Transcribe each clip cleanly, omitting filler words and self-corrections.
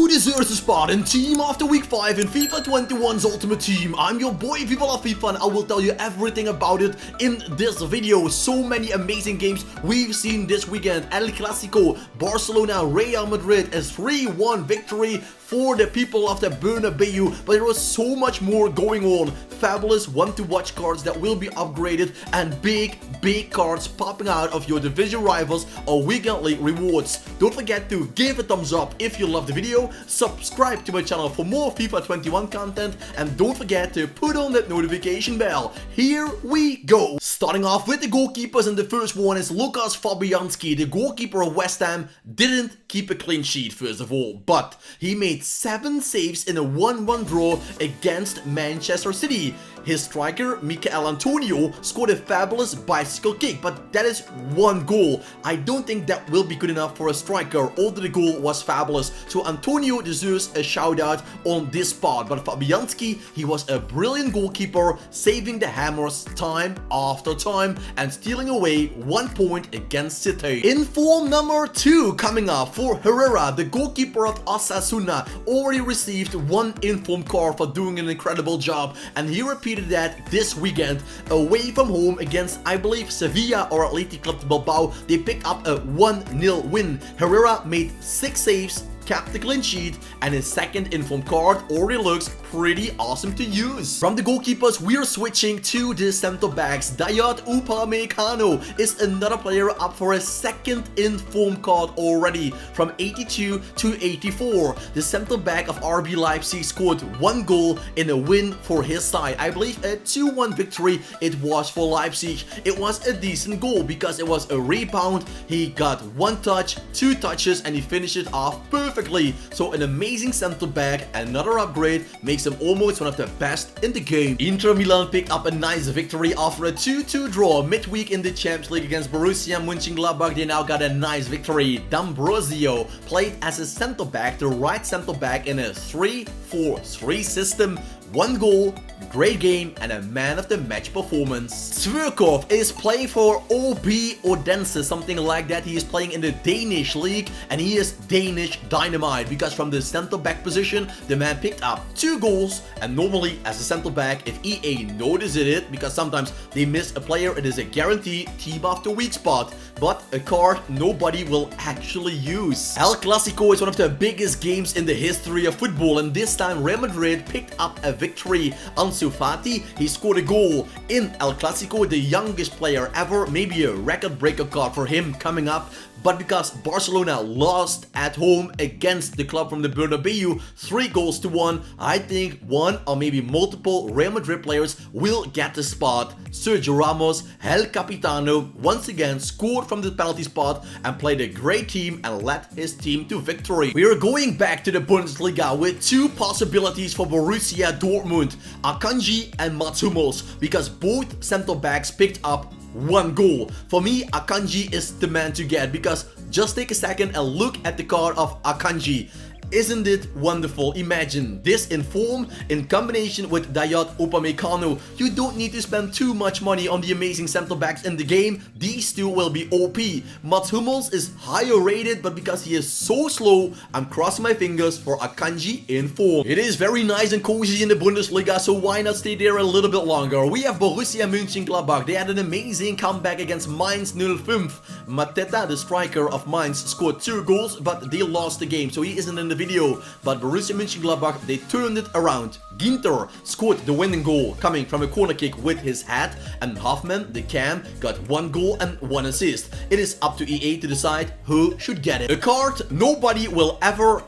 Who deserves a spot in team after week 5 in FIFA 21's Ultimate Team? I'm your boy, people of FIFA, and I will tell you everything about it in this video. So many amazing games we've seen this weekend. El Clasico, Barcelona, Real Madrid, a 3-1 victory for the people of the Bernabeu, but there was so much more going on. Fabulous want-to-watch cards that will be upgraded and big cards popping out of your division rivals or weekly rewards. Don't forget to give a thumbs up if you love the video, subscribe to my channel for more FIFA 21 content, and don't forget to put on that notification bell. Here we go. Starting off with the goalkeepers, and the first one is Lucas Fabianski. The goalkeeper of West Ham didn't keep a clean sheet first of all, but he made 7 saves in a 1-1 draw against Manchester City. His striker, Michael Antonio, scored a fabulous bicycle kick, but that is 1 goal. I don't think that will be good enough for a striker, although the goal was fabulous. So Antonio deserves a shout out on this spot. But Fabianski, he was a brilliant goalkeeper, saving the Hammers time after time and stealing away 1 point against City. Inform number 2 coming up for Herrera. The goalkeeper of Osasuna already received 1 inform card for doing an incredible job, and he repeated that this weekend away from home against, I believe, Sevilla or Athletic Club de Bilbao. They picked up a 1-0 win. Herrera made 6 saves, kept the clean sheet, and his second inform card already looks pretty awesome to use. From the goalkeepers, we are switching to the center backs. JOTA MBAPPÉ is another player up for a second inform card already, from 82 to 84. The center back of RB Leipzig scored 1 goal in a win for his side. I believe a 2-1 victory it was for Leipzig. It was a decent goal because it was a rebound. He got 1 touch, 2 touches, and he finished it off perfectly. So an amazing center back, another upgrade, makes him almost one of the best in the game. Inter Milan picked up a nice victory after a 2-2 draw midweek in the Champions League against Borussia Mönchengladbach. They now got a nice victory. D'Ambrosio played as a center back, the right center back, in a 3-4-3 system. 1 goal, great game, and a man of the match performance. Zverkov is playing for OB Odense, something like that. He is playing in the Danish league, and he is Danish dynamite because from the center back position, the man picked up 2 goals. And normally, as a center back, if EA notices it, because sometimes they miss a player, it is a guaranteed team of the week spot, but a card nobody will actually use. El Clasico is one of the biggest games in the history of football, and this time Real Madrid picked up a victory. Ansu Fati, he scored a goal in El Clasico, the youngest player ever, maybe a record breaker card for him coming up. But because Barcelona lost at home against the club from the Bernabeu 3-1, I think one or maybe multiple Real Madrid players will get the spot. Sergio Ramos, El Capitano, once again scored from the penalty spot and played a great team and led his team to victory. We are going back to the Bundesliga with 2 possibilities for Borussia Dortmund, Akanji and Mats Hummels, because both center backs picked up 1 goal. For me, Akanji is the man to get, because just take a second and look at the card of Akanji. Isn't it wonderful? Imagine this in form in combination with JOTA MBAPPÉ. You don't need to spend too much money on the amazing center backs in the game. These 2 will be OP. Mats Hummels is higher rated, but because he is so slow, I'm crossing my fingers for Akanji in form. It is very nice and cozy in the Bundesliga, so why not stay there a little bit longer? We have Borussia Mönchengladbach. They had an amazing comeback against Mainz 05. Mateta, the striker of Mainz, scored 2 goals, but they lost the game, so he isn't in the video. But Borussia Mönchengladbach, they turned it around. Ginter scored the winning goal coming from a corner kick with his head, and Hoffman, the cam, got 1 goal and 1 assist. It is up to EA to decide who should get it. A card nobody will ever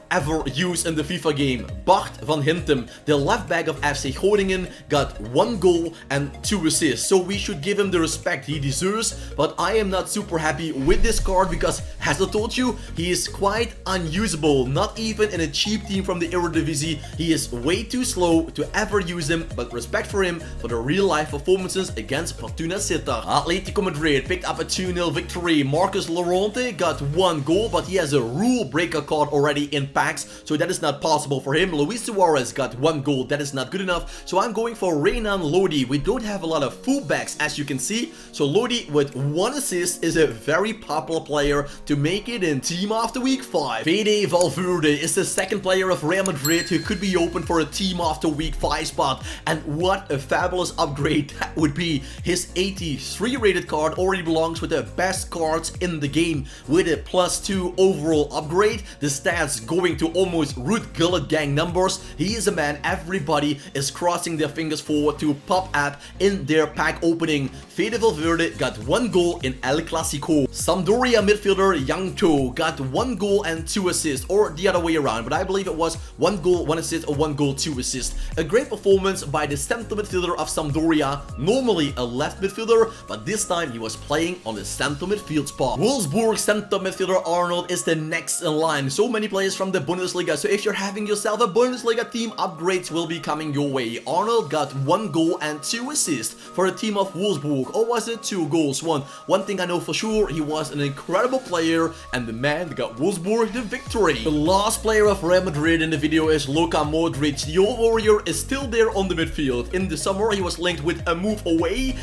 use in the FIFA game. Bart van Hintem, the left back of FC Groningen, got 1 goal and 2 assists, so we should give him the respect he deserves. But I am not super happy with this card because, as I told you, he is quite unusable. Not even in a cheap team from the Eredivisie, he is way too slow to ever use him, but respect for him for the real life performances against Fortuna Sittard. Atletico Madrid picked up a 2-0 victory. Marcus Llorente got 1 goal, but he has a rule breaker card already in packs, so that is not possible for him. Luis Suarez got 1 goal, that is not good enough, so I'm going for Renan Lodi. We don't have a lot of fullbacks, as you can see, so Lodi with 1 assist is a very popular player to make it in team after week 5. Fede Valverde is is the second player of Real Madrid who could be open for a team after week 5 spot, and what a fabulous upgrade that would be. His 83 rated card already belongs with the best cards in the game with a +2 overall upgrade, the stats going to almost Ruud Gullit gang numbers. He is a man everybody is crossing their fingers for to pop up in their pack opening. Fede Valverde got 1 goal in El Clasico. Sampdoria midfielder Yang To got 1 goal and 2 assists, or the other way around, but I believe it was 1 goal, 1 assist, or 1 goal, 2 assists. A great performance by the center midfielder of Sampdoria, normally a left midfielder, but this time he was playing on the center midfield spot. Wolfsburg center midfielder Arnold is the next in line. So many players from the Bundesliga, so if you're having yourself a Bundesliga team, upgrades will be coming your way. Arnold got 1 goal and 2 assists for a team of Wolfsburg, or was it 2 goals? One thing I know for sure, he was an incredible player, and the man got Wolfsburg the victory. The last player of Real Madrid in the video is Luka Modric. The old warrior is still there on the midfield. In the summer he was linked with a move away,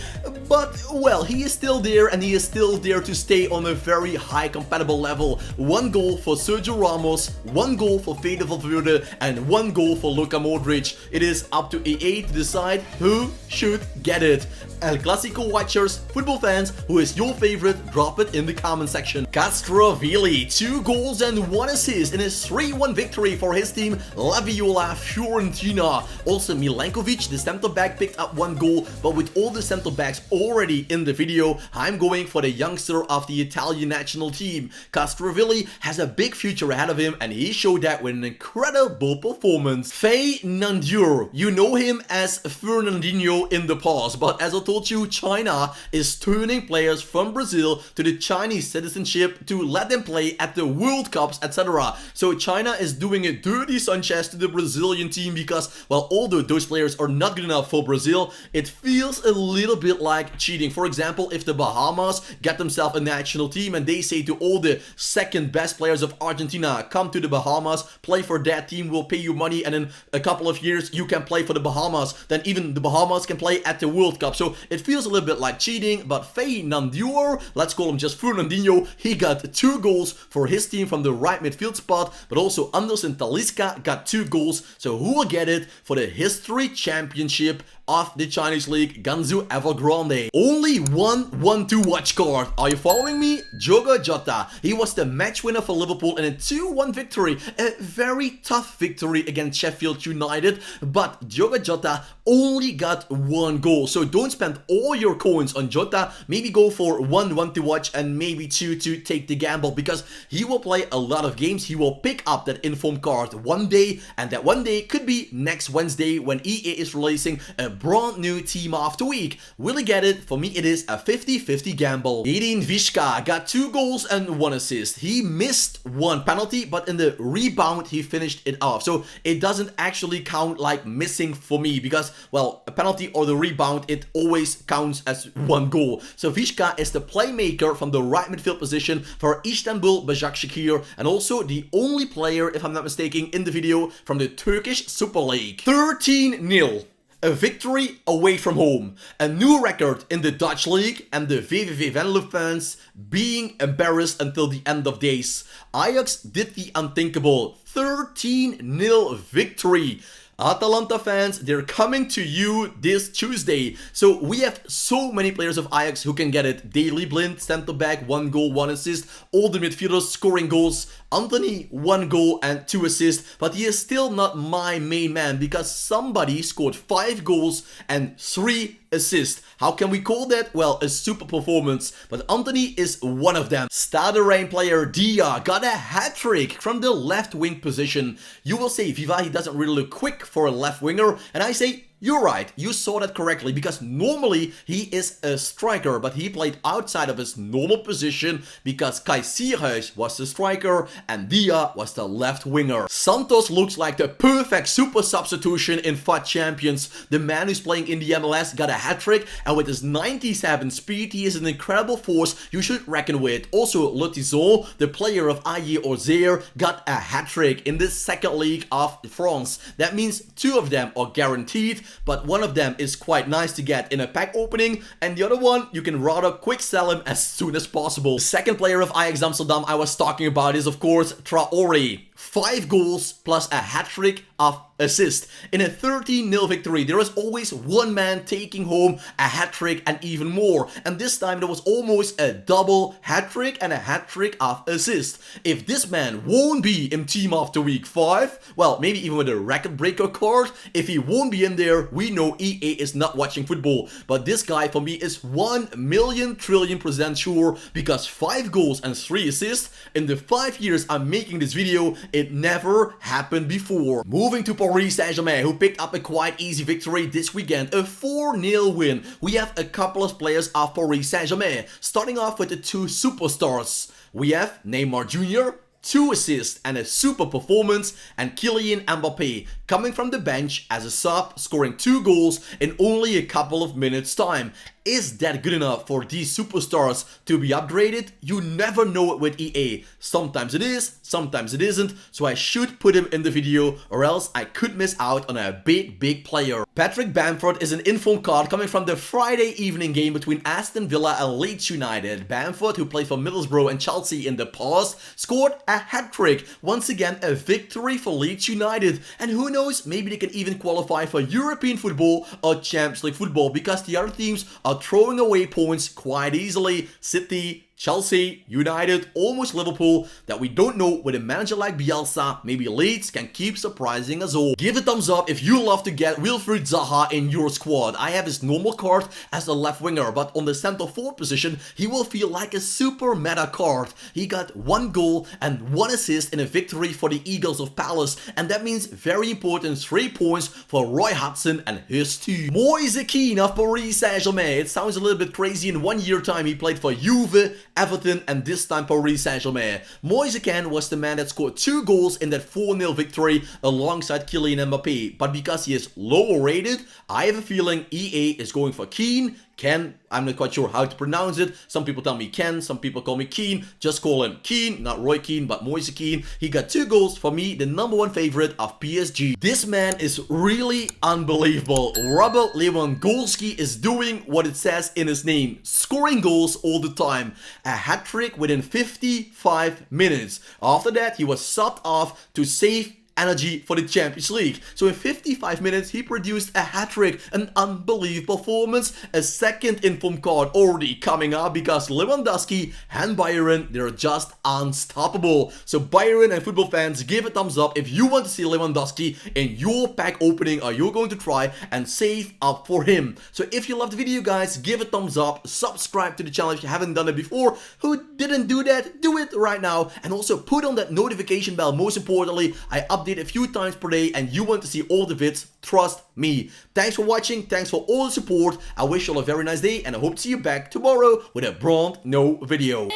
but well, he is still there, and he is still there to stay on a very high compatible level. 1 goal for Sergio Ramos, 1 goal for Fede Valverde, and 1 goal for Luka Modric. It is up to EA to decide who should get it. El Clasico watchers, football fans, who is your favorite? Drop it in the comment section. Castrovilli, 2 goals and 1 assist in his 3-1 victory for his team La Viola Fiorentina. Also Milenkovic, the center back, picked up 1 goal, but with all the center backs already in the video, I'm going for the youngster of the Italian national team. Castrovilli has a big future ahead of him, and he showed that with an incredible performance. Fernandinho, you know him as Fernandinho in the past, but as I told you, China is turning players from Brazil to the Chinese citizenship to let them play at the World Cups, etc. So China is doing a dirty Sanchez to the Brazilian team because, well, although those players are not good enough for Brazil, it feels a little bit like cheating. For example, if the Bahamas get themselves a national team and they say to all the second best players of Argentina, come to the Bahamas, play for that team, we'll pay you money, and in a couple of years you can play for the Bahamas, then even the Bahamas can play at the World Cup. So it feels a little bit like cheating, but Fernandinho, let's call him just Fernandinho, he got 2 goals for his team from the right midfield spot, but also Anderson Talisca got 2 goals. So who will get it for the history championship of the Chinese league, Gansu Evergrande? Only one to watch card. Are you following me? Diogo Jota. He was the match winner for Liverpool in a 2-1 victory. A very tough victory against Sheffield United, but Diogo Jota only got 1 goal. So don't spend all your coins on Jota. Maybe go for 1 to watch and maybe 2 to take the gamble, because he will play a lot of games. He will pick up that inform card one day, and that one day could be next Wednesday when EA is releasing a brand new team of the week. Will he get it? For me, it is a 50-50 gamble. Edin Vishka got 2 goals and 1 assist. He missed 1 penalty, but in the rebound, he finished it off. So it doesn't actually count like missing for me because, well, a penalty or the rebound, it always counts as 1 goal. So Vishka is the playmaker from the right midfield position for Istanbul Başakşehir, and also the only player, if I'm not mistaken, in the video from the Turkish Super League. 13-0. A victory away from home, a new record in the Dutch league, and the VVV Venlo fans being embarrassed until the end of days. Ajax did the unthinkable, 13-0 victory. Atalanta fans, they're coming to you this Tuesday. So we have so many players of Ajax who can get it. Daley Blind, center back, 1 goal, 1 assist. All the midfielders scoring goals. Anthony, 1 goal and 2 assists. But he is still not my main man because somebody scored 5 goals and 3 assists. How can we call that? Well, a super performance. But Anthony is one of them. Stade Rennes player Dia got a hat-trick from the left wing position. You will say, Viva, he doesn't really look quick for a left winger. And I say, you're right, you saw that correctly, because normally he is a striker, but he played outside of his normal position because Kai Sierhuis was the striker and Dia was the left winger. Santos looks like the perfect super substitution in FUT Champions. The man who's playing in the MLS got a hat-trick, and with his 97 speed, he is an incredible force you should reckon with. Also, Lotizon, the player of Ayer Auxerre, got a hat-trick in the second league of France. That means 2 of them are guaranteed, but one of them is quite nice to get in a pack opening, and the other one you can rather quick sell him as soon as possible. The second player of Ajax Amsterdam I was talking about is of course Traore. 5 goals plus a hat-trick of assist. In a 13-0 victory, there is always one man taking home a hat-trick and even more. And this time there was almost a double hat-trick and a hat-trick of assist. If this man won't be in Team of the Week 5, well, maybe even with a record breaker card, if he won't be in there, we know EA is not watching football. But this guy for me is 1,000,000,000,000% sure, because 5 goals and 3 assists in the 5 years I'm making this video, it never happened before. Moving to Paris Saint-Germain, who picked up a quite easy victory this weekend, a 4-0 win. We have a couple of players of Paris Saint-Germain, starting off with the 2 superstars. We have Neymar Jr., 2 assists and a super performance, and Kylian Mbappé coming from the bench as a sub, scoring 2 goals in only a couple of minutes time. Is that good enough for these superstars to be upgraded? You never know it with EA. Sometimes it is, sometimes it isn't, so I should put him in the video or else I could miss out on a big player. Patrick Bamford is an inform card coming from the Friday evening game between Aston Villa and Leeds United. Bamford, who played for Middlesbrough and Chelsea in the past, scored a hat-trick. Once again, a victory for Leeds United. And who knows, maybe they can even qualify for European football or Champions League football, because the other teams are throwing away points quite easily. City, Chelsea, United, almost Liverpool, that we don't know with a manager like Bielsa. Maybe Leeds can keep surprising us all. Give a thumbs up if you love to get Wilfried Zaha in your squad. I have his normal card as a left winger, but on the center forward position, he will feel like a super meta card. He got 1 goal and 1 assist in a victory for the Eagles of Palace, and that means very important 3 points for Roy Hodgson and his team. Moise Kean of Paris Saint-Germain. It sounds a little bit crazy. In 1 year time, he played for Juve, Everton, and this time Paris Saint-Germain. Moise Kean was the man that scored 2 goals in that 4-0 victory alongside Kylian Mbappé. But because he is lower rated, I have a feeling EA is going for Kean. Ken, I'm not quite sure how to pronounce it. Some people tell me Ken, some people call me Kean. Just call him Kean, not Roy Keane, but Moise Kean. He got 2 goals, for me, the #1 favorite of PSG. This man is really unbelievable. Robert Lewandowski is doing what it says in his name, scoring goals all the time. A hat-trick within 55 minutes. After that, he was subbed off to save energy for the Champions League. So in 55 minutes, he produced a hat-trick, an unbelievable performance. A second inform card already coming up, because Lewandowski and Bayern, they're just unstoppable. So Bayern and football fans, give a thumbs up if you want to see Lewandowski in your pack opening, or you're going to try and save up for him. So if you loved the video, guys, give a thumbs up, subscribe to the channel if you haven't done it before. Who didn't do that? Do it right now, and also put on that notification bell. Most importantly, I update a few times per day, and you want to see all the vids, trust me. Thanks for watching, thanks for all the support. I wish you all a very nice day, and I hope to see you back tomorrow with a brand new video.